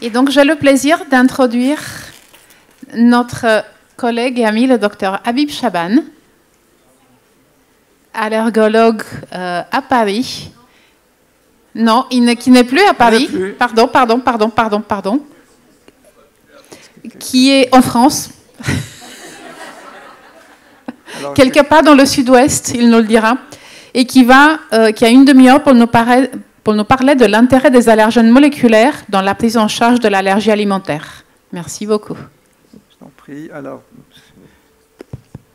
Et donc, j'ai le plaisir d'introduire notre collègue et ami, le docteur Habib Chaban, allergologue à Paris. Non, qui n'est plus à Paris. Pardon. Qui est en France. Alors, quelque part dans le sud-ouest, il nous le dira. Et qui a une demi-heure pour nous parler de l'intérêt des allergènes moléculaires dans la prise en charge de l'allergie alimentaire. Merci beaucoup. Je t'en prie. Alors,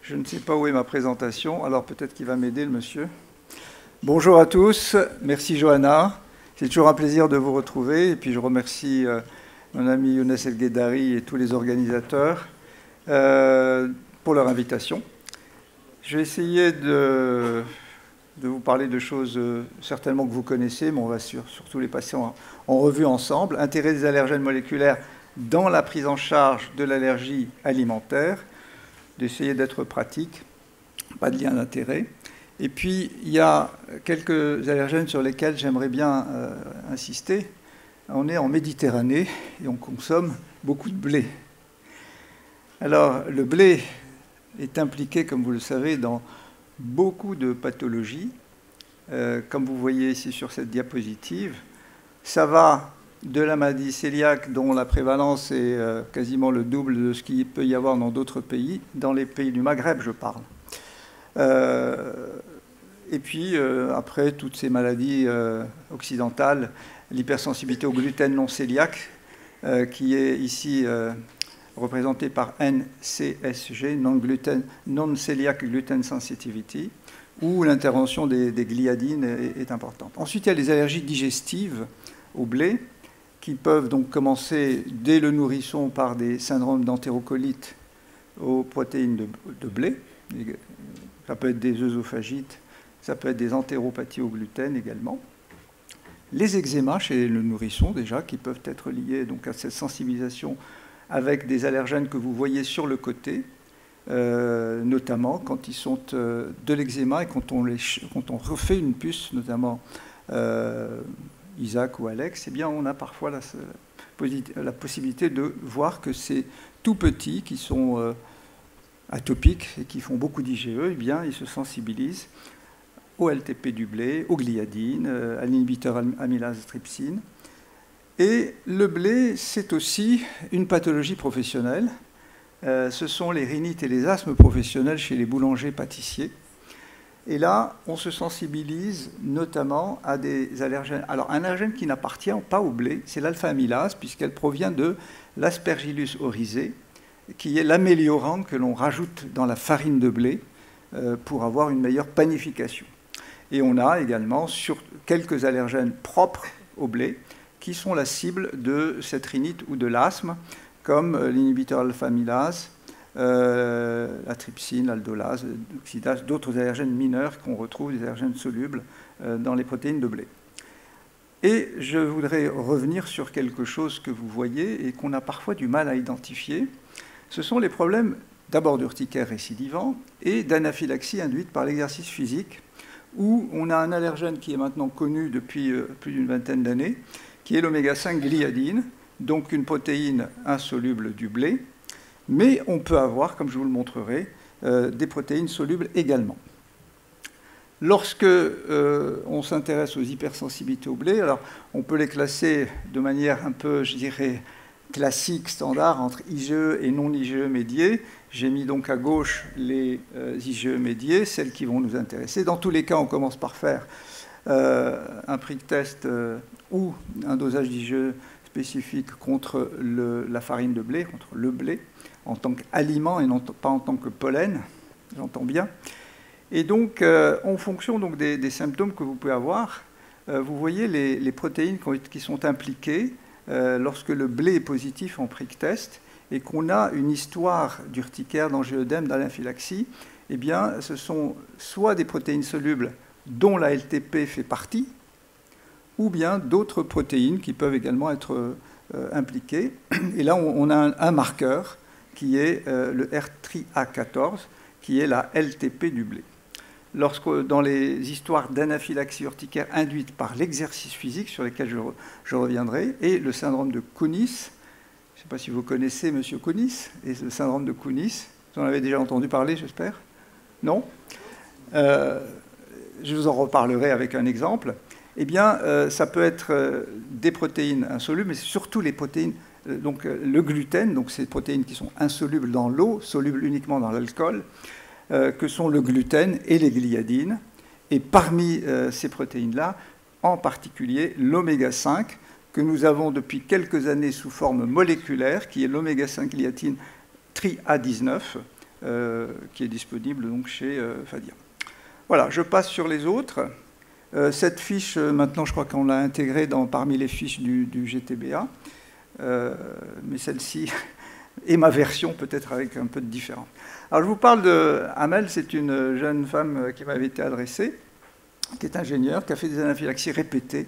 je ne sais pas où est ma présentation, alors peut-être qu'il va m'aider, le monsieur. Bonjour à tous. Merci, Johanna. C'est toujours un plaisir de vous retrouver. Et puis, je remercie mon ami Younes El Guedari et tous les organisateurs pour leur invitation. Je vais essayer de vous parler de choses certainement que vous connaissez, mais on va surtout les passer en revue ensemble. Intérêt des allergènes moléculaires dans la prise en charge de l'allergie alimentaire, d'essayer d'être pratique, pas de lien d'intérêt. Et puis, il y a quelques allergènes sur lesquels j'aimerais bien insister. On est en Méditerranée et on consomme beaucoup de blé. Alors, le blé est impliqué, comme vous le savez, dans beaucoup de pathologies. Comme vous voyez ici sur cette diapositive, ça va de la maladie cœliaque, dont la prévalence est quasiment le double de ce qu'il peut y avoir dans d'autres pays, dans les pays du Maghreb, je parle. Et puis, après, toutes ces maladies occidentales, l'hypersensibilité au gluten non cœliaque, qui est ici représentée par NCSG, Non-Celiac Gluten Sensitivity, où l'intervention des gliadines est importante. Ensuite, il y a les allergies digestives au blé, qui peuvent donc commencer dès le nourrisson par des syndromes d'entérocolite aux protéines de blé. Ça peut être des œsophagites, ça peut être des entéropathies au gluten également. Les eczémas chez le nourrisson, déjà, qui peuvent être liés donc, à cette sensibilisation avec des allergènes que vous voyez sur le côté, notamment quand ils sont de l'eczéma et quand on refait une puce, notamment Isaac ou Alex, eh bien, on a parfois la possibilité de voir que ces tout petits qui sont atopiques et qui font beaucoup d'IgE, eh bien, ils se sensibilisent au LTP du blé, aux gliadines, à l'inhibiteur amylase trypsine. Et le blé, c'est aussi une pathologie professionnelle. Ce sont les rhinites et les asthmes professionnels chez les boulangers-pâtissiers. Et là, on se sensibilise notamment à des allergènes. Alors, un allergène qui n'appartient pas au blé, c'est l'alpha-amylase, puisqu'elle provient de l'Aspergillus oryzae, qui est l'améliorant que l'on rajoute dans la farine de blé pour avoir une meilleure panification. Et on a également quelques allergènes propres au blé, qui sont la cible de cette rhinite ou de l'asthme, comme l'inhibiteur alpha-amylase, la trypsine, l'aldolase, l'oxydase, d'autres allergènes mineurs qu'on retrouve, des allergènes solubles dans les protéines de blé. Et je voudrais revenir sur quelque chose que vous voyez et qu'on a parfois du mal à identifier. Ce sont les problèmes d'abord d'urticaire récidivant et d'anaphylaxie induite par l'exercice physique, où on a un allergène qui est maintenant connu depuis plus d'une vingtaine d'années, qui est l'oméga 5 gliadine, donc une protéine insoluble du blé, mais on peut avoir, comme je vous le montrerai, des protéines solubles également. Lorsque on s'intéresse aux hypersensibilités au blé, alors on peut les classer de manière un peu, je dirais, classique, standard, entre IgE et non-IgE médiés. J'ai mis donc à gauche les IgE médiés, celles qui vont nous intéresser. Dans tous les cas, on commence par faire un prick test ou un dosage d'IgE spécifique contre la farine de blé, contre le blé, en tant qu'aliment et non pas en tant que pollen, j'entends bien. Et donc, en fonction donc, des symptômes que vous pouvez avoir, vous voyez les protéines qui sont impliquées lorsque le blé est positif en prick test et qu'on a une histoire d'urticaire, d'angioëdème, d'anaphylaxie, eh bien, ce sont soit des protéines solubles dont la LTP fait partie, ou bien d'autres protéines qui peuvent également être impliquées. Et là, on a un marqueur qui est le R3A14, qui est la LTP du blé. dans les histoires d'anaphylaxie urticaire induite par l'exercice physique, sur lesquelles je reviendrai, et le syndrome de Kounis. Je ne sais pas si vous connaissez M. Kounis, et le syndrome de Kounis. Vous en avez déjà entendu parler, j'espère? Non? Je vous en reparlerai avec un exemple. Eh bien, ça peut être des protéines insolubles, mais c'est surtout les protéines, donc le gluten, donc ces protéines qui sont insolubles dans l'eau, solubles uniquement dans l'alcool, que sont le gluten et les gliadines. Et parmi ces protéines-là, en particulier l'oméga 5, que nous avons depuis quelques années sous forme moléculaire, qui est l'oméga 5 gliadine tri-A19, qui est disponible donc chez Fadia. Voilà, je passe sur les autres. Cette fiche, maintenant, je crois qu'on l'a intégrée parmi les fiches du GTBA, mais celle-ci est ma version, peut-être avec un peu de différence. Alors, je vous parle de Amel, c'est une jeune femme qui m'avait été adressée, qui est ingénieure, qui a fait des anaphylaxies répétées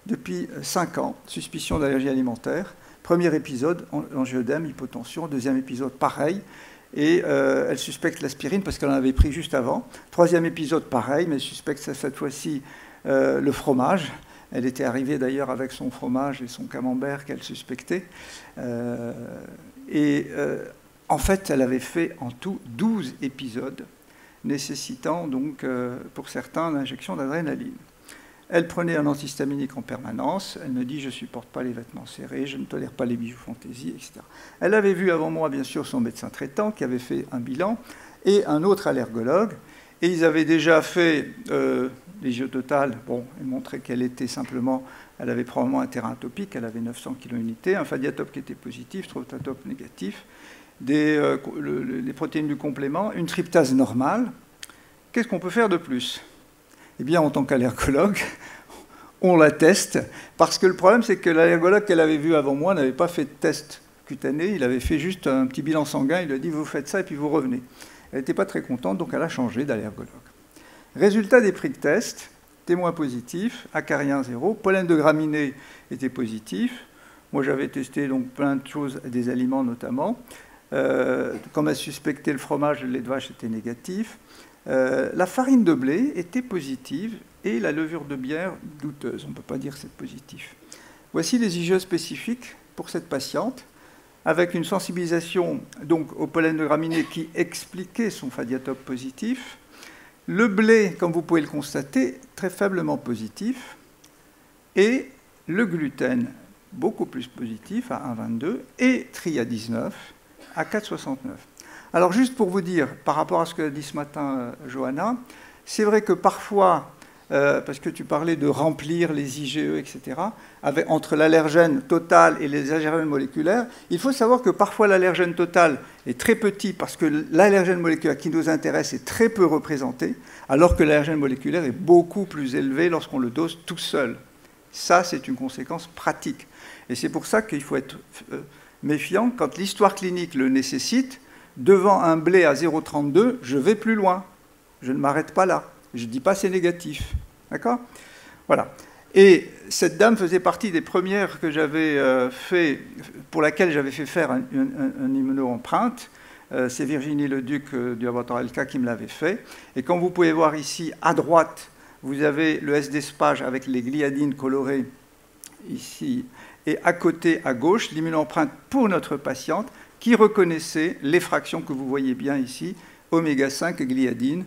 depuis 5 ans, suspicion d'allergie alimentaire. Premier épisode, angioëdème, hypotension. Deuxième épisode, pareil. Et elle suspecte l'aspirine parce qu'elle en avait pris juste avant. Troisième épisode, pareil, mais elle suspecte cette fois-ci le fromage. Elle était arrivée d'ailleurs avec son fromage et son camembert qu'elle suspectait. En fait, elle avait fait en tout 12 épisodes, nécessitant donc, pour certains, l'injection d'adrénaline. Elle prenait un antihistaminique en permanence. Elle me dit « je ne supporte pas les vêtements serrés, je ne tolère pas les bijoux fantaisie, etc. » Elle avait vu avant moi, bien sûr, son médecin traitant qui avait fait un bilan et un autre allergologue. Et ils avaient déjà fait les jeux total. Bon, ils montraient qu'elle était simplement... Elle avait probablement un terrain atopique, elle avait 900 kU, un Fadiatop qui était positif, Trotatop négatif, les protéines du complément, une tryptase normale. Qu'est-ce qu'on peut faire de plus? Eh bien, en tant qu'allergologue, on la teste, parce que le problème, c'est que l'allergologue qu'elle avait vu avant moi n'avait pas fait de test cutané, il avait fait juste un petit bilan sanguin, il lui a dit « vous faites ça et puis vous revenez ». Elle n'était pas très contente, donc elle a changé d'allergologue. Résultat des prix de test, témoin positif, acarien 0, pollen de graminée était positif. Moi, j'avais testé donc plein de choses, des aliments notamment. Comme elle suspectait le fromage, le lait de vache était négatif. La farine de blé était positive et la levure de bière douteuse. On ne peut pas dire que c'est positif. Voici les IgE spécifiques pour cette patiente, avec une sensibilisation donc, au pollen de graminée qui expliquait son Fadiatop positif. Le blé, comme vous pouvez le constater, très faiblement positif. Et le gluten, beaucoup plus positif, à 1,22, et tri-A19 à 4,69. Alors, juste pour vous dire, par rapport à ce qu'a dit ce matin Johanna, c'est vrai que parfois, parce que tu parlais de remplir les IgE, etc., entre l'allergène total et les allergènes moléculaires, il faut savoir que parfois l'allergène total est très petit parce que l'allergène moléculaire qui nous intéresse est très peu représenté, alors que l'allergène moléculaire est beaucoup plus élevé lorsqu'on le dose tout seul. Ça, c'est une conséquence pratique. Et c'est pour ça qu'il faut être méfiant quand l'histoire clinique le nécessite. Devant un blé à 0,32, je vais plus loin. Je ne m'arrête pas là. Je ne dis pas c'est négatif. D'accord? Voilà. Et cette dame faisait partie des premières que j'avais fait, pour laquelle j'avais fait faire un immuno-empreinte. C'est Virginie Leduc du laboratoire LK qui me l'avait fait. Et comme vous pouvez voir ici, à droite, vous avez le SD-SPAGE avec les gliadines colorées ici. Et à côté, à gauche, l'immuno-empreinte pour notre patiente qui reconnaissait les fractions que vous voyez bien ici, oméga 5 et gliadine,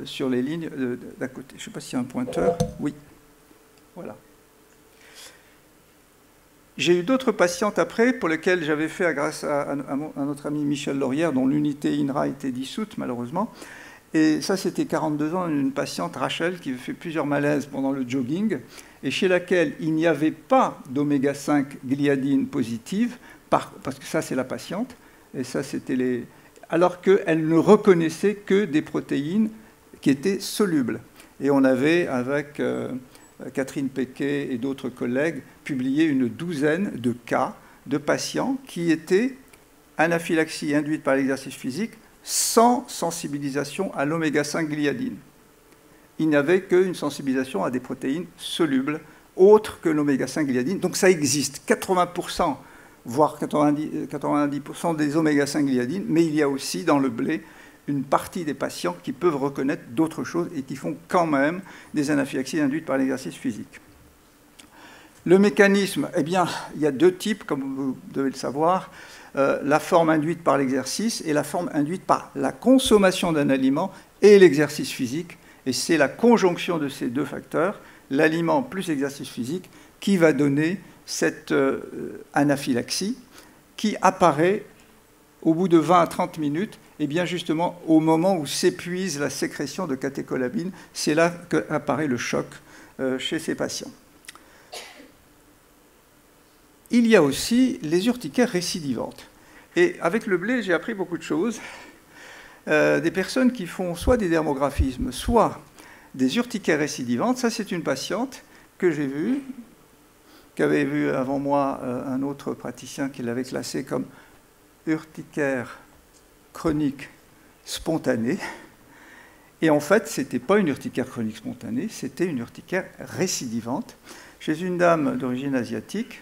sur les lignes d'à côté. Je ne sais pas s'il y a un pointeur. Oui. Voilà. J'ai eu d'autres patientes après, pour lesquelles j'avais fait, grâce à notre ami Michel Laurière, dont l'unité INRA était dissoute, malheureusement. Et ça, c'était 42 ans, une patiente, Rachel, qui avait fait plusieurs malaises pendant le jogging, et chez laquelle il n'y avait pas d'oméga 5 gliadine positive, parce que ça, c'est la patiente, et ça, c'était les... alors qu'elle ne reconnaissait que des protéines qui étaient solubles. Et on avait, avec Catherine Pequet et d'autres collègues, publié une douzaine de cas de patients qui étaient anaphylaxie induite par l'exercice physique sans sensibilisation à l'oméga 5 gliadine. Il n'y avait qu'une sensibilisation à des protéines solubles, autres que l'oméga 5 gliadine. Donc ça existe, 80%, voire 90% des oméga 5 gliadines, mais il y a aussi dans le blé une partie des patients qui peuvent reconnaître d'autres choses et qui font quand même des anaphylaxies induites par l'exercice physique. Le mécanisme, eh bien, il y a deux types, comme vous devez le savoir, la forme induite par l'exercice et la forme induite par la consommation d'un aliment et l'exercice physique. Et c'est la conjonction de ces deux facteurs, l'aliment plus l'exercice physique, qui va donner cette anaphylaxie qui apparaît au bout de 20 à 30 minutes, et bien justement au moment où s'épuise la sécrétion de catécholamine. C'est là qu'apparaît le choc chez ces patients. Il y a aussi les urticaires récidivantes. Et avec le blé, j'ai appris beaucoup de choses. Des personnes qui font soit des dermographismes, soit des urticaires récidivantes. Ça, c'est une patiente que j'ai vue, qu'avait vu avant moi un autre praticien qui l'avait classé comme urticaire chronique spontanée. Et en fait, ce n'était pas une urticaire chronique spontanée, c'était une urticaire récidivante chez une dame d'origine asiatique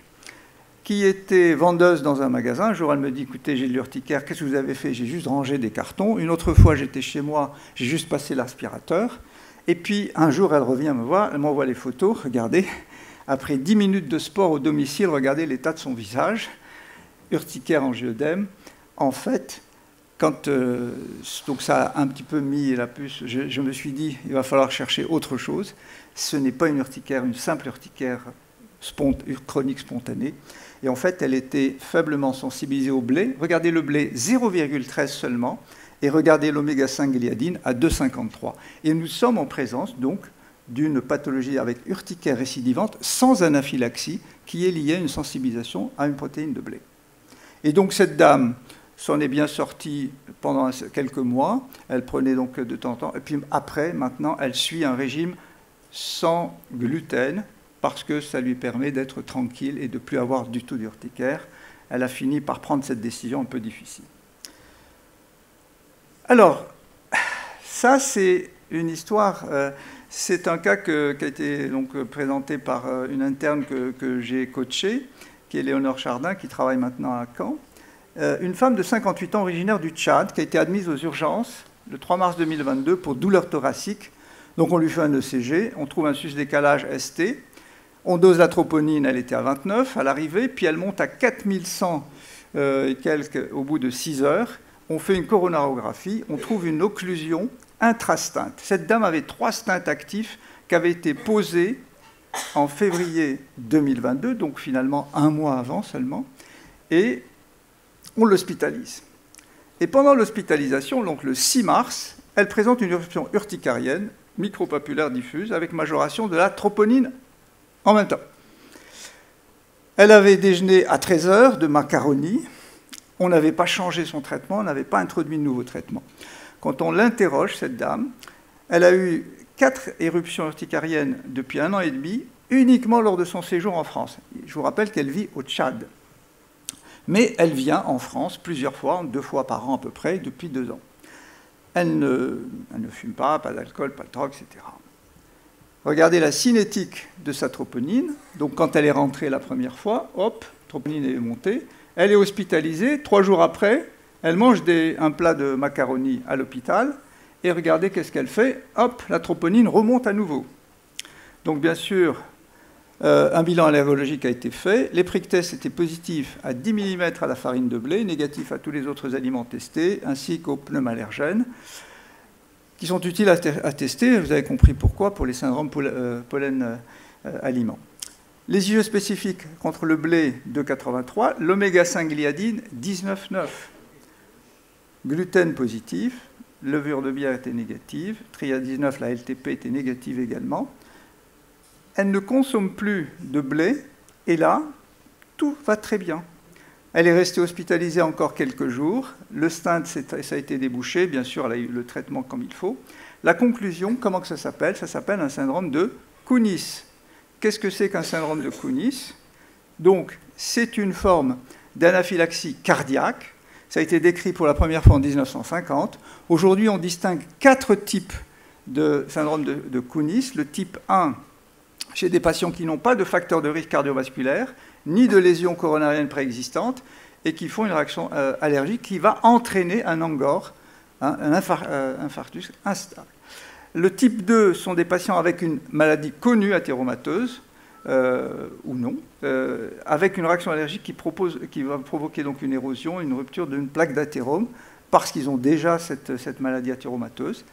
qui était vendeuse dans un magasin. Un jour, elle me dit, écoutez, j'ai de l'urticaire, qu'est-ce que vous avez fait? J'ai juste rangé des cartons. Une autre fois, j'étais chez moi, j'ai juste passé l'aspirateur. Et puis, un jour, elle revient me voir, elle m'envoie les photos, regardez. Après 10 minutes de sport au domicile, regardez l'état de son visage. Urticaire angioïdème. En fait, quand donc ça a un petit peu mis la puce, je me suis dit, il va falloir chercher autre chose. Ce n'est pas une urticaire, une simple urticaire chronique spontanée. Et en fait, elle était faiblement sensibilisée au blé. Regardez le blé, 0,13 seulement. Et regardez l'oméga 5 gliadine à 2,53. Et nous sommes en présence, donc, d'une pathologie avec urticaire récidivante sans anaphylaxie qui est liée à une sensibilisation à une protéine de blé. Et donc, cette dame s'en est bien sortie pendant quelques mois. Elle prenait donc de temps en temps. Et puis après, maintenant, elle suit un régime sans gluten, parce que ça lui permet d'être tranquille et de ne plus avoir du tout d'urticaire. Elle a fini par prendre cette décision un peu difficile. Alors, ça c'est une histoire, c'est un cas qui a été donc présenté par une interne que j'ai coachée, qui est Léonore Chardin, qui travaille maintenant à Caen. Une femme de 58 ans originaire du Tchad, qui a été admise aux urgences le 3 mars 2022 pour douleur thoracique. Donc on lui fait un ECG, on trouve un sus-décalage ST. On dose la troponine, elle était à 29 à l'arrivée, puis elle monte à 4100 et quelques au bout de 6 heures. On fait une coronarographie, on trouve une occlusion intrastinte. Cette dame avait 3 stents actifs qui avaient été posés en février 2022, donc finalement un mois avant seulement, et on l'hospitalise. Et pendant l'hospitalisation, donc le 6 mars, elle présente une éruption urticarienne, micropapulaire diffuse, avec majoration de la troponine en même temps. Elle avait déjeuné à 13 heures de macaroni. On n'avait pas changé son traitement, on n'avait pas introduit de nouveau traitement. Quand on l'interroge, cette dame, elle a eu 4 éruptions urticariennes depuis 1 an et demi, uniquement lors de son séjour en France. Je vous rappelle qu'elle vit au Tchad. Mais elle vient en France plusieurs fois, 2 fois par an à peu près, depuis 2 ans. Elle ne fume pas d'alcool, pas de drogue, etc. Regardez la cinétique de sa troponine. Donc, quand elle est rentrée la première fois, hop, troponine est montée. Elle est hospitalisée. 3 jours après, elle mange un plat de macaroni à l'hôpital. Et regardez qu'est-ce qu'elle fait. Hop, la troponine remonte à nouveau. Donc, bien sûr, un bilan allergologique a été fait. Les prick tests étaient positifs à 10 mm à la farine de blé, négatifs à tous les autres aliments testés, ainsi qu'aux pneumallergènes, qui sont utiles à tester, vous avez compris pourquoi, pour les syndromes pollen-aliments. Les IgE spécifiques contre le blé, 2,83, l'oméga 5 gliadine, 19,9. Gluten positif, levure de bière était négative, Tria19, la LTP était négative également. Elle ne consomme plus de blé, et là, tout va très bien. Elle est restée hospitalisée encore quelques jours. Le stent, ça a été débouché. Bien sûr, elle a eu le traitement comme il faut. La conclusion, comment que ça s'appelle? Ça s'appelle un syndrome de Kunis. Qu'est-ce que c'est qu'un syndrome de Kunis? Donc, c'est une forme d'anaphylaxie cardiaque. Ça a été décrit pour la première fois en 1950. Aujourd'hui, on distingue 4 types de syndrome de Kunis. Le type 1, chez des patients qui n'ont pas de facteur de risque cardiovasculaire, ni de lésions coronariennes préexistantes, et qui font une réaction allergique qui va entraîner un angor un infarctus instable. Le type 2 sont des patients avec une maladie connue athéromateuse, ou non, avec une réaction allergique qui va provoquer donc une érosion, une rupture d'une plaque d'athérome, parce qu'ils ont déjà cette maladie athéromateuse.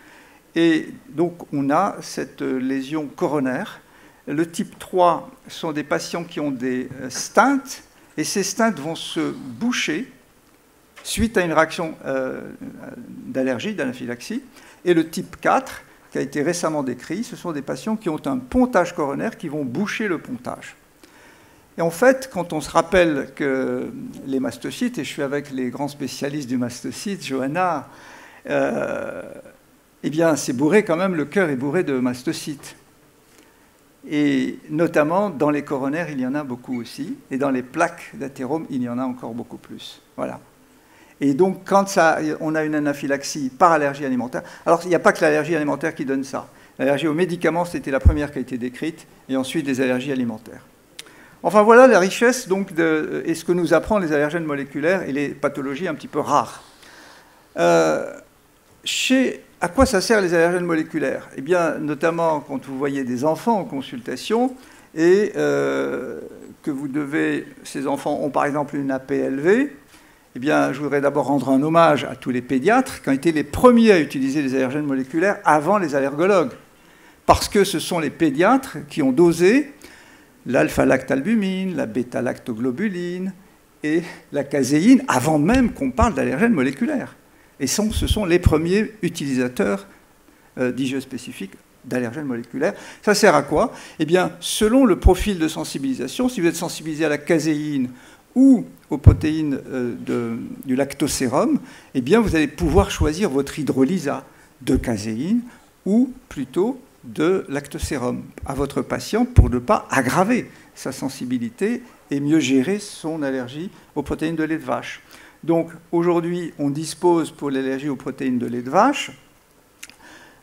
Et donc on a cette lésion coronaire. Le type 3 sont des patients qui ont des stents, et ces stents vont se boucher suite à une réaction d'allergie, d'anaphylaxie. Et le type 4, qui a été récemment décrit, ce sont des patients qui ont un pontage coronaire qui vont boucher le pontage. Et en fait, quand on se rappelle que les mastocytes, et je suis avec les grands spécialistes du mastocyte, Johanna, eh bien, c'est bourré quand même, le cœur est bourré de mastocytes. Et notamment, dans les coronaires, il y en a beaucoup aussi, et dans les plaques d'athérome, il y en a encore beaucoup plus. Voilà. Et donc, quand on a une anaphylaxie par allergie alimentaire, alors il n'y a pas que l'allergie alimentaire qui donne ça. L'allergie aux médicaments, c'était la première qui a été décrite, et ensuite les allergies alimentaires. Enfin, voilà la richesse donc, et ce que nous apprend les allergènes moléculaires et les pathologies un petit peu rares. À quoi ça sert les allergènes moléculaires? Eh bien, notamment quand vous voyez des enfants en consultation et que ces enfants ont par exemple une AP élevée, eh bien, je voudrais d'abord rendre un hommage à tous les pédiatres qui ont été les premiers à utiliser les allergènes moléculaires avant les allergologues. Parce que ce sont les pédiatres qui ont dosé l'alpha-lactalbumine, la bêta-lactoglobuline et la caséine avant même qu'on parle d'allergènes moléculaires. Et ce sont les premiers utilisateurs d'IgE spécifiques d'allergènes moléculaires. Ça sert à quoi? Eh bien, selon le profil de sensibilisation, si vous êtes sensibilisé à la caséine ou aux protéines du lactosérum, eh bien, vous allez pouvoir choisir votre hydrolysa de caséine ou plutôt de lactosérum à votre patient pour ne pas aggraver sa sensibilité et mieux gérer son allergie aux protéines de lait de vache. Donc aujourd'hui, on dispose pour l'allergie aux protéines de lait de vache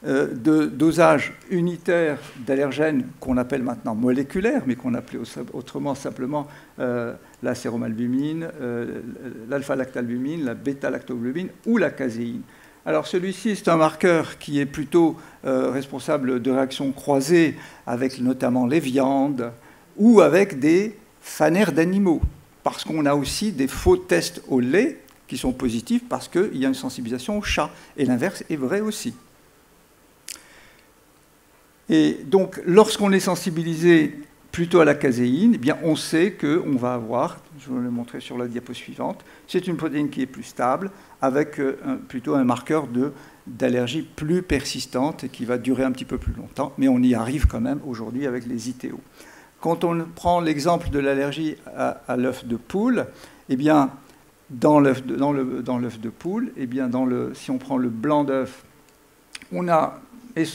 de dosages unitaires d'allergènes qu'on appelle maintenant moléculaires, mais qu'on appelait autrement simplement la séromalbumine, l'alpha-lactalbumine, la bêta-lactoglobine ou la caséine. Alors celui-ci, c'est un marqueur qui est plutôt responsable de réactions croisées avec notamment les viandes ou avec des phanères d'animaux, parce qu'on a aussi des faux tests au lait qui sont positifs parce qu'il y a une sensibilisation au chat, et l'inverse est vrai aussi. Et donc, lorsqu'on est sensibilisé plutôt à la caséine, eh bien, on sait qu'on va avoir, je vais le montrer sur la diapo suivante, c'est une protéine qui est plus stable, avec plutôt un marqueur d'allergie plus persistante et qui va durer un petit peu plus longtemps, mais on y arrive quand même aujourd'hui avec les ITO. Quand on prend l'exemple de l'allergie à l'œuf de poule, eh bien, dans l'œuf de poule, eh bien, si on prend le blanc d'œuf, on a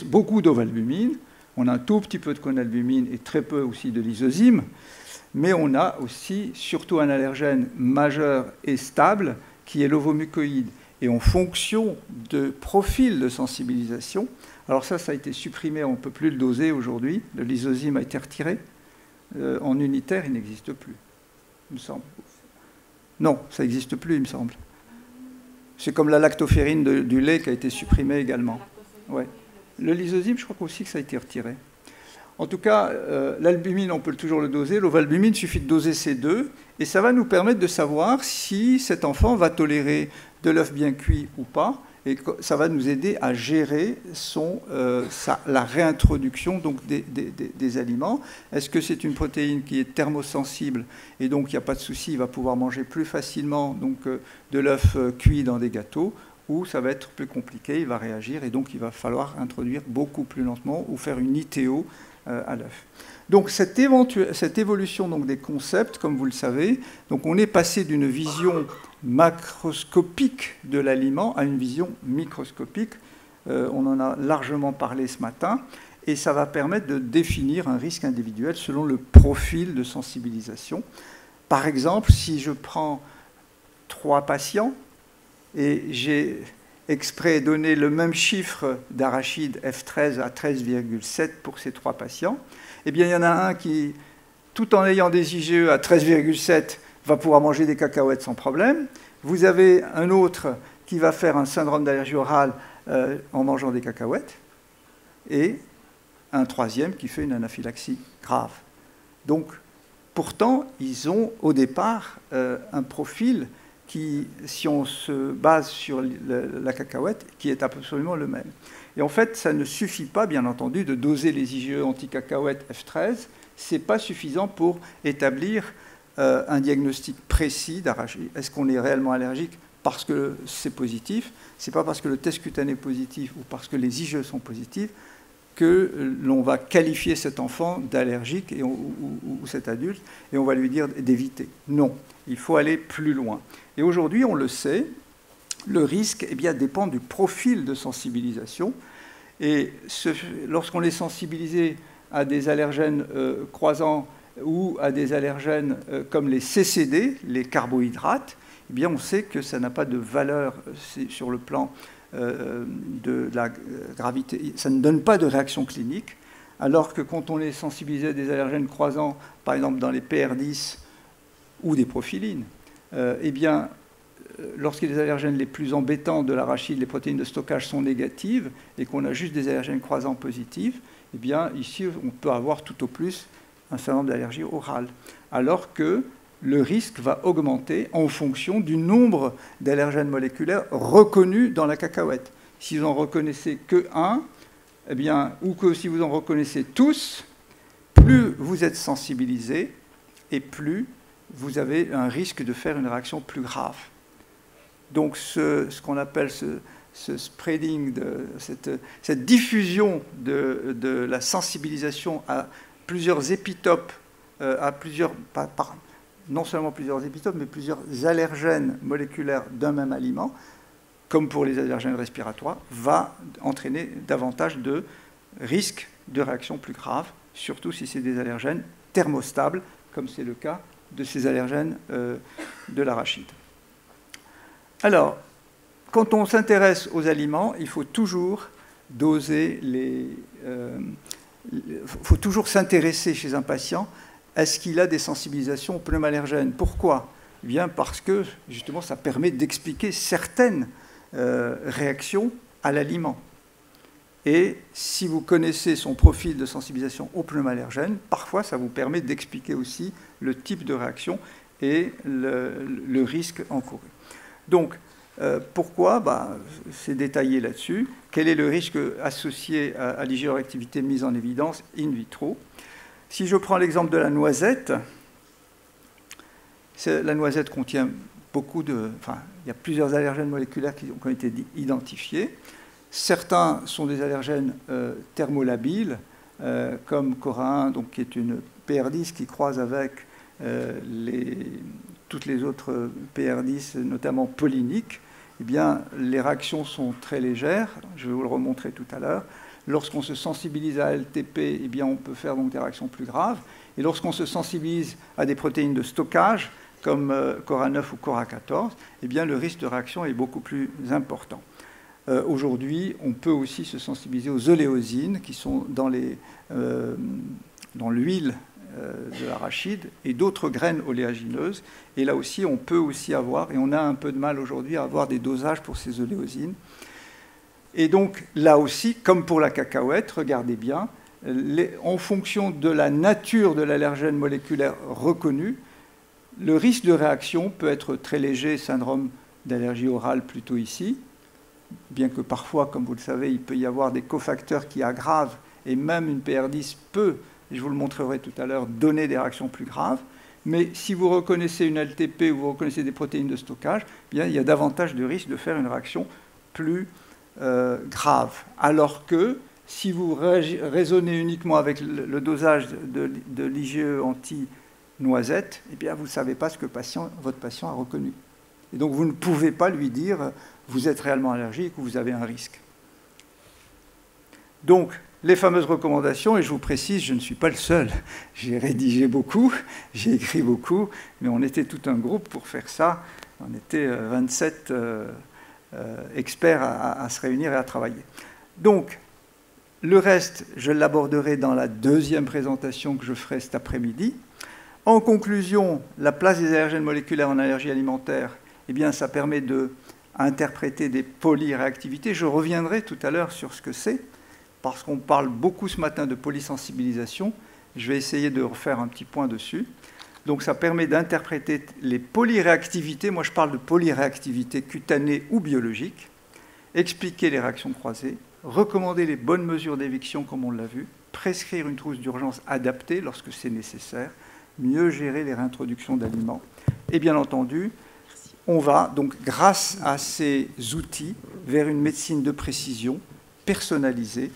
beaucoup d'ovalbumine, on a un tout petit peu de conalbumine et très peu aussi de lysozyme, mais on a aussi surtout un allergène majeur et stable qui est l'ovomucoïde. Et en fonction de profil de sensibilisation, alors ça a été supprimé, on ne peut plus le doser aujourd'hui, le lysozyme a été retiré, en unitaire il n'existe plus, il me semble. Non, ça n'existe plus, il me semble. C'est comme la lactoferrine du lait qui a été supprimée également. Ouais. Le lysozyme, je crois aussi que ça a été retiré. En tout cas, l'albumine, on peut toujours le doser. L'ovalbumine, il suffit de doser ces deux. Et ça va nous permettre de savoir si cet enfant va tolérer de l'œuf bien cuit ou pas. Et ça va nous aider à gérer la réintroduction donc, des aliments. Est-ce que c'est une protéine qui est thermosensible et donc il n'y a pas de souci, il va pouvoir manger plus facilement donc, de l'œuf cuit dans des gâteaux, ou ça va être plus compliqué, il va réagir et donc il va falloir introduire beaucoup plus lentement ou faire une ITO à l'œuf. Donc cette évolution donc, des concepts, comme vous le savez, donc on est passé d'une vision macroscopique de l'aliment à une vision microscopique. On en a largement parlé ce matin, et ça va permettre de définir un risque individuel selon le profil de sensibilisation. Par exemple, si je prends 3 patients, et j'ai exprès donné le même chiffre d'arachide F13 à 13,7 pour ces 3 patients, eh bien, il y en a un qui, tout en ayant des IgE à 13,7, va pouvoir manger des cacahuètes sans problème. Vous avez un autre qui va faire un syndrome d'allergie orale en mangeant des cacahuètes, et un troisième qui fait une anaphylaxie grave. Donc, pourtant, ils ont au départ un profil qui, si on se base sur la cacahuète, qui est absolument le même. Et en fait, ça ne suffit pas, bien entendu, de doser les IgE anti-cacahuètes F13. Ce n'est pas suffisant pour établir un diagnostic précis d'arachide. Est-ce qu'on est réellement allergique parce que c'est positif? Ce n'est pas parce que le test cutané est positif ou parce que les IgE sont positifs que l'on va qualifier cet enfant d'allergique ou cet adulte et on va lui dire d'éviter. Non, il faut aller plus loin. Et aujourd'hui, on le sait, le risque dépend du profil de sensibilisation. Et lorsqu'on est sensibilisé à des allergènes croisants ou à des allergènes comme les CCD, les carbohydrates, on sait que ça n'a pas de valeur sur le plan de la gravité. Ça ne donne pas de réaction clinique, alors que quand on est sensibilisé à des allergènes croisants, par exemple dans les PR10 ou des profilines, lorsque les allergènes les plus embêtants de l'arachide, les protéines de stockage sont négatives et qu'on a juste des allergènes croisants positifs, ici, on peut avoir tout au plus un certain nombre d'allergies orales. Alors que le risque va augmenter en fonction du nombre d'allergènes moléculaires reconnus dans la cacahuète. Si vous n'en reconnaissez que un, ou que si vous en reconnaissez tous, plus vous êtes sensibilisé et plus vous avez un risque de faire une réaction plus grave. Donc ce qu'on appelle ce spreading, cette diffusion de la sensibilisation à plusieurs épitopes, non seulement plusieurs épitopes, mais plusieurs allergènes moléculaires d'un même aliment, comme pour les allergènes respiratoires, va entraîner davantage de risques de réactions plus graves, surtout si c'est des allergènes thermostables, comme c'est le cas de ces allergènes de l'arachide. Alors, quand on s'intéresse aux aliments, il faut toujours doser faut toujours s'intéresser chez un patient. Est-ce qu'il a des sensibilisations aux pneumallergènes? Pourquoi? Parce que, justement, ça permet d'expliquer certaines réactions à l'aliment. Et si vous connaissez son profil de sensibilisation aux pneumallergènes, parfois, ça vous permet d'expliquer aussi le type de réaction et le risque encouru. Donc, pourquoi? C'est détaillé là-dessus. Quel est le risque associé à l'IgE-réactivité mise en évidence in vitro? Si je prends l'exemple de la noisette, la noisette contient il y a plusieurs allergènes moléculaires qui ont été identifiés. Certains sont des allergènes thermolabiles, comme Cora 1, qui est une PR10 qui croise avec toutes les autres PR10, notamment polliniques. Les réactions sont très légères. Je vais vous le remontrer tout à l'heure. Lorsqu'on se sensibilise à LTP, on peut faire donc des réactions plus graves. Et lorsqu'on se sensibilise à des protéines de stockage, comme Cora 9 ou Cora 14, le risque de réaction est beaucoup plus important. Aujourd'hui, on peut aussi se sensibiliser aux oléosines, qui sont dans l'huile de l'arachide et d'autres graines oléagineuses. Et là aussi, on peut aussi avoir, et on a un peu de mal aujourd'hui à avoir des dosages pour ces oléosines. Et donc, là aussi, comme pour la cacahuète, regardez bien, en fonction de la nature de l'allergène moléculaire reconnu, le risque de réaction peut être très léger, syndrome d'allergie orale plutôt ici, bien que parfois, comme vous le savez, il peut y avoir des cofacteurs qui aggravent, et même une PR10 peut, et je vous le montrerai tout à l'heure, donner des réactions plus graves. Mais si vous reconnaissez une LTP ou vous reconnaissez des protéines de stockage, il y a davantage de risque de faire une réaction plus grave. Alors que si vous raisonnez uniquement avec le dosage de l'IgE anti-noisette, vous ne savez pas ce que votre patient a reconnu. Et donc vous ne pouvez pas lui dire vous êtes réellement allergique ou vous avez un risque. Donc, les fameuses recommandations, et je vous précise, je ne suis pas le seul. J'ai rédigé beaucoup, j'ai écrit beaucoup, mais on était tout un groupe pour faire ça. On était 27 experts à se réunir et à travailler. Donc, le reste, je l'aborderai dans la deuxième présentation que je ferai cet après-midi. En conclusion, la place des allergènes moléculaires en allergie alimentaire, ça permet de à interpréter des polyréactivités. Je reviendrai tout à l'heure sur ce que c'est, parce qu'on parle beaucoup ce matin de polysensibilisation. Je vais essayer de refaire un petit point dessus. Donc ça permet d'interpréter les polyréactivités. Moi, je parle de polyréactivité cutanée ou biologique. Expliquer les réactions croisées, recommander les bonnes mesures d'éviction, comme on l'a vu, prescrire une trousse d'urgence adaptée lorsque c'est nécessaire, mieux gérer les réintroductions d'aliments. Et bien entendu, on va donc, grâce à ces outils, vers une médecine de précision, personnalisée.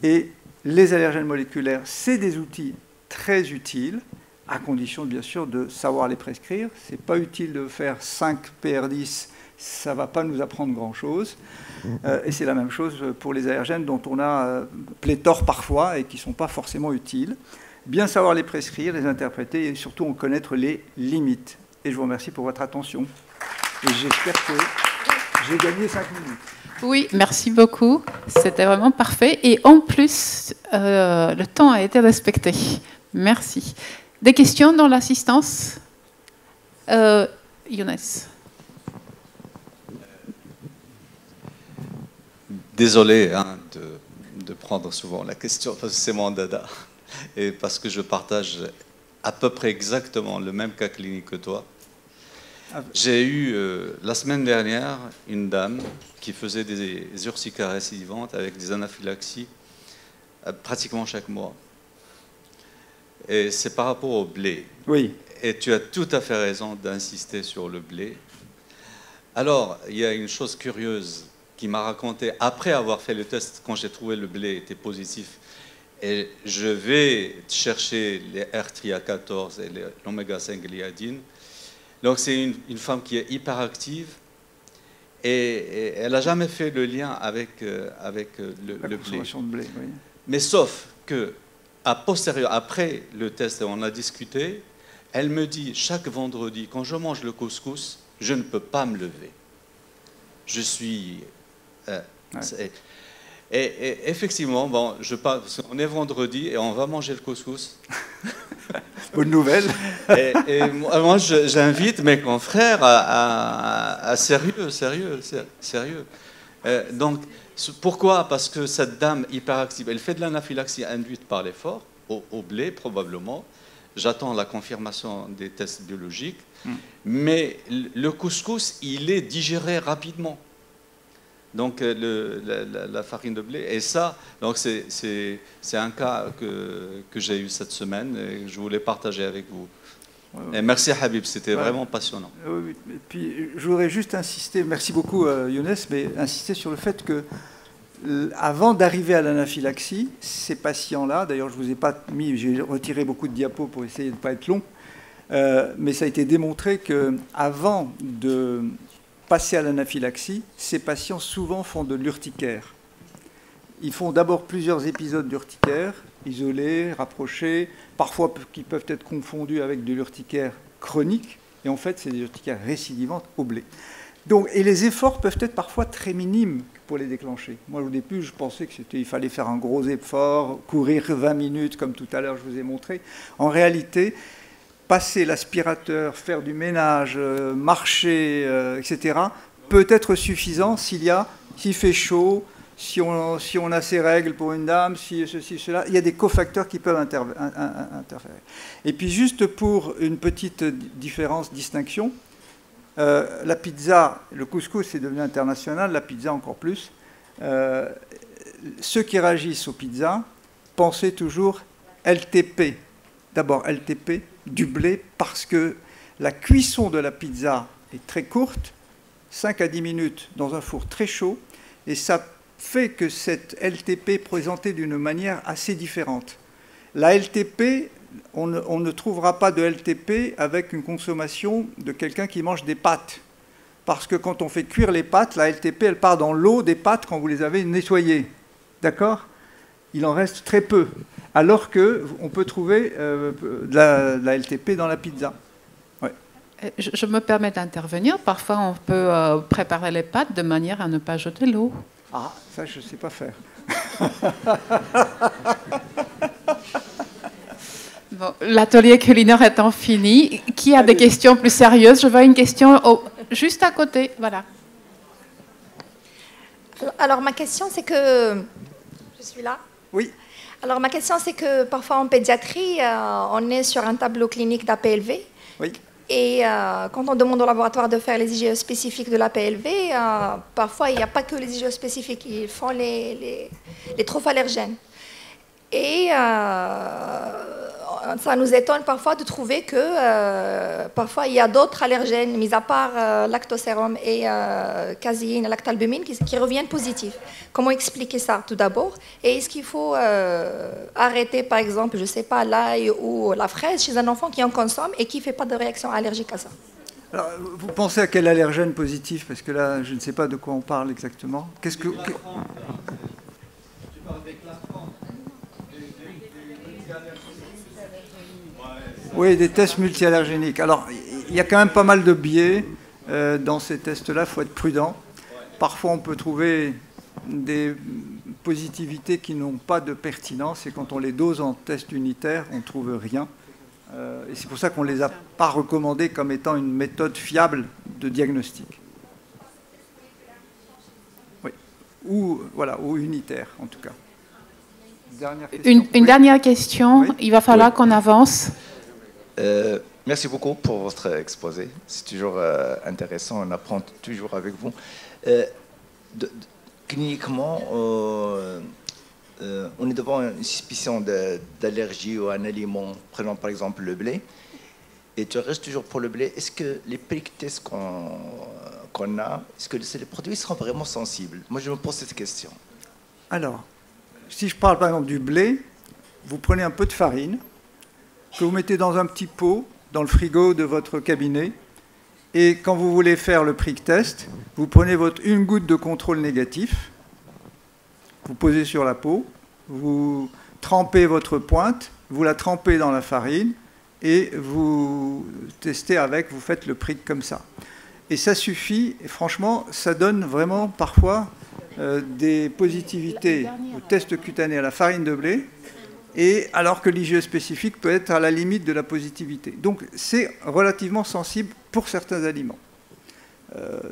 Et les allergènes moléculaires, c'est des outils très utiles, à condition, bien sûr, de savoir les prescrire. Ce n'est pas utile de faire 5 PR10, ça ne va pas nous apprendre grand-chose. Et c'est la même chose pour les allergènes dont on a pléthore parfois et qui ne sont pas forcément utiles. Bien savoir les prescrire, les interpréter et surtout en connaître les limites. Et je vous remercie pour votre attention. Et j'espère que j'ai gagné 5 minutes. Oui, merci beaucoup. C'était vraiment parfait. Et en plus, le temps a été respecté. Merci. Des questions dans l'assistance Younes. Désolé de prendre souvent la question, parce que c'est mon dada. Et parce que je partage à peu près exactement le même cas clinique que toi. J'ai eu la semaine dernière une dame qui faisait des urticaries récidivantes avec des anaphylaxies pratiquement chaque mois. Et c'est par rapport au blé. Oui. Et tu as tout à fait raison d'insister sur le blé. Alors, il y a une chose curieuse qui m'a raconté, après avoir fait le test, quand j'ai trouvé le blé était positif, et je vais chercher les R3A14 et l'oméga 5 gliadine. Donc c'est une femme qui est hyperactive et elle n'a jamais fait le lien avec le consommation de blé. Oui. Mais sauf que, a posteriori, après le test, on a discuté, elle me dit, chaque vendredi, quand je mange le couscous, je ne peux pas me lever. Je suis... Et effectivement, bon, on est vendredi et on va manger le couscous. Bonne nouvelle. Et moi, j'invite mes confrères à sérieux. Donc, pourquoi? Parce que cette dame hyperactive, elle fait de l'anaphylaxie induite par l'effort, au blé probablement. J'attends la confirmation des tests biologiques. Mais le couscous, il est digéré rapidement. Donc la farine de blé, et ça, donc c'est un cas que j'ai eu cette semaine et que je voulais partager avec vous. Et merci Habib, c'était vraiment passionnant. Oui, et puis je voudrais juste insister, merci beaucoup Younes, mais insister sur le fait que avant d'arriver à l'anaphylaxie, ces patients-là, d'ailleurs je vous ai pas mis, j'ai retiré beaucoup de diapos pour essayer de ne pas être long, mais ça a été démontré qu'avant de passer à l'anaphylaxie, ces patients souvent font de l'urticaire. Ils font d'abord plusieurs épisodes d'urticaire, isolés, rapprochés, parfois qui peuvent être confondus avec de l'urticaire chronique, et en fait c'est des urticaires récidivantes au blé. Donc, et les efforts peuvent être parfois très minimes pour les déclencher. Moi au début je pensais qu'il fallait faire un gros effort, courir 20 minutes comme tout à l'heure je vous ai montré. En réalité, passer l'aspirateur, faire du ménage, marcher, etc., peut être suffisant s'il fait chaud, si on a ses règles pour une dame, si ceci, cela. Il y a des cofacteurs qui peuvent interférer. Et puis juste pour une petite distinction, la pizza, le couscous est devenu international, la pizza encore plus. Ceux qui réagissent aux pizzas, pensez toujours LTP. D'abord LTP, du blé, parce que la cuisson de la pizza est très courte, 5 à 10 minutes dans un four très chaud, et ça fait que cette LTP est présentée d'une manière assez différente. La LTP, on ne trouvera pas de LTP avec une consommation de quelqu'un qui mange des pâtes, parce que quand on fait cuire les pâtes, la LTP, elle part dans l'eau des pâtes quand vous les avez nettoyées. D'accord ? Il en reste très peu, alors qu'on peut trouver de la LTP dans la pizza. Ouais. Je me permets d'intervenir. Parfois, on peut préparer les pâtes de manière à ne pas jeter l'eau. Ah, ça, je ne sais pas faire. Bon, l'atelier culinaire étant fini, qui a des questions plus sérieuses? Je vois une question juste à côté. Voilà. Alors, ma question, c'est que... Je suis là? Oui. Alors, ma question, c'est que parfois en pédiatrie, on est sur un tableau clinique d'APLV. Oui. Et quand on demande au laboratoire de faire les IGE spécifiques de l'APLV, parfois, il n'y a pas que les IGE spécifiques, ils font les trophallergènes. Et ça nous étonne parfois de trouver que parfois il y a d'autres allergènes, mis à part lactosérum et caséine, lactalbumine, qui reviennent positifs. Comment expliquer ça tout d'abord? Et est-ce qu'il faut arrêter, par exemple, je ne sais pas, l'ail ou la fraise chez un enfant qui en consomme et qui ne fait pas de réaction allergique à ça? Alors, vous pensez à quel allergène positif? Parce que là, je ne sais pas de quoi on parle exactement. Qu'est-ce que... Oui, des tests multi-allergéniques. Alors, il y a quand même pas mal de biais dans ces tests-là, il faut être prudent. Parfois, on peut trouver des positivités qui n'ont pas de pertinence, et quand on les dose en test unitaire, on ne trouve rien. Et c'est pour ça qu'on ne les a pas recommandés comme étant une méthode fiable de diagnostic. Oui. Ou, voilà, ou unitaire, en tout cas. Une dernière question, oui. Il va falloir qu'on avance. Merci beaucoup pour votre exposé. C'est toujours intéressant, on apprend toujours avec vous. Cliniquement, on est devant une suspicion d'allergie ou un aliment, prenons par exemple le blé, et tu restes toujours pour le blé. Est-ce que les prick tests qu'on a, est-ce que les produits seront vraiment sensibles? Moi, je me pose cette question. Alors, si je parle par exemple du blé, vous prenez un peu de farine, que vous mettez dans un petit pot, dans le frigo de votre cabinet, et quand vous voulez faire le prick test, vous prenez une goutte de contrôle négatif, vous posez sur la peau, vous trempez votre pointe, vous la trempez dans la farine, et vous testez avec, vous faites le prick comme ça. Et ça suffit, et franchement, ça donne vraiment parfois des positivités au test cutané à la farine de blé, et alors que l'IgE spécifique peut être à la limite de la positivité. Donc c'est relativement sensible pour certains aliments.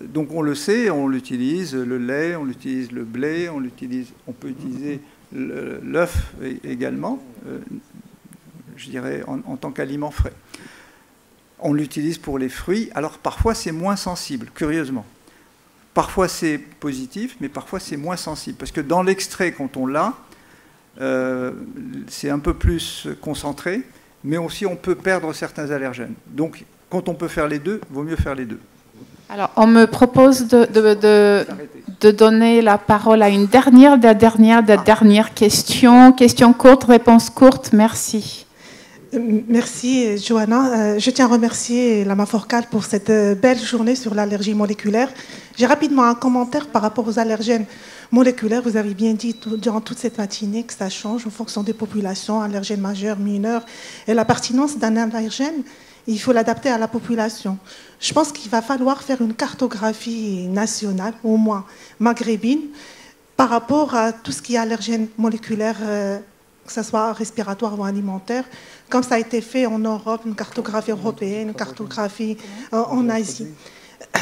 Donc on le sait, on l'utilise, le lait, on utilise le blé, on peut utiliser l'œuf également, je dirais en tant qu'aliment frais. On l'utilise pour les fruits, alors parfois c'est moins sensible, curieusement. Parfois c'est positif, mais parfois c'est moins sensible, parce que dans l'extrait, quand on l'a, c'est un peu plus concentré, mais aussi on peut perdre certains allergènes. Donc, quand on peut faire les deux, il vaut mieux faire les deux. Alors, on me propose de donner la parole à une dernière question. Question courte, réponse courte. Merci. Merci, Johanna. Je tiens à remercier la Maforcal pour cette belle journée sur l'allergie moléculaire. J'ai rapidement un commentaire par rapport aux allergènes moléculaires. Vous avez bien dit durant toute cette matinée que ça change en fonction des populations, allergènes majeurs, mineurs. Et la pertinence d'un allergène, il faut l'adapter à la population. Je pense qu'il va falloir faire une cartographie nationale, au moins maghrébine, par rapport à tout ce qui est allergène moléculaire, que ce soit respiratoire ou alimentaire, comme ça a été fait en Europe, une cartographie européenne, une cartographie en Asie.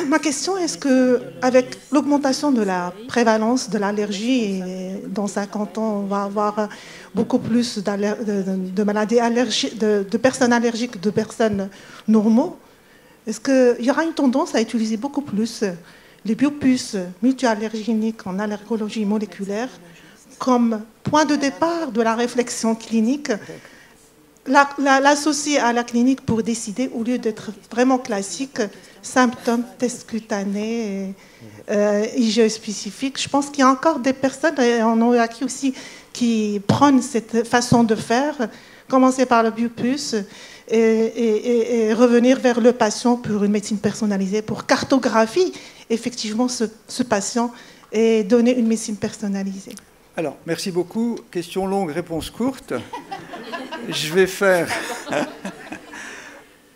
Ma question, est-ce qu'avec l'augmentation de la prévalence de l'allergie, dans 50 ans, on va avoir beaucoup plus de maladies allergiques, de personnes allergiques, de personnes normaux, est-ce qu'il y aura une tendance à utiliser beaucoup plus les biopuces multiallergéniques en allergologie moléculaire comme point de départ de la réflexion clinique, l'associer à la clinique pour décider, au lieu d'être vraiment classique, symptômes, tests cutanés, IgE spécifiques. Je pense qu'il y a encore des personnes, et on a acquis aussi, qui prennent cette façon de faire, commencer par le biopuce et revenir vers le patient pour une médecine personnalisée, pour cartographier effectivement ce patient et donner une médecine personnalisée. Alors, merci beaucoup. Question longue, réponse courte. Je vais faire...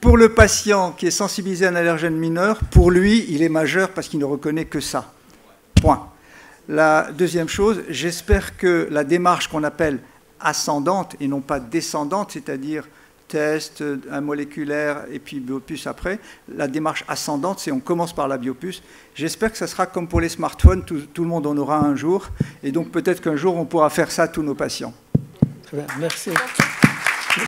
Pour le patient qui est sensibilisé à un allergène mineur, pour lui, il est majeur parce qu'il ne reconnaît que ça. Point. La deuxième chose, j'espère que la démarche qu'on appelle ascendante et non pas descendante, c'est-à-dire test, un moléculaire et puis biopuce après. La démarche ascendante, c'est on commence par la biopuce. J'espère que ça sera comme pour les smartphones, tout le monde en aura un jour. Et donc peut-être qu'un jour, on pourra faire ça à tous nos patients. Très bien, merci.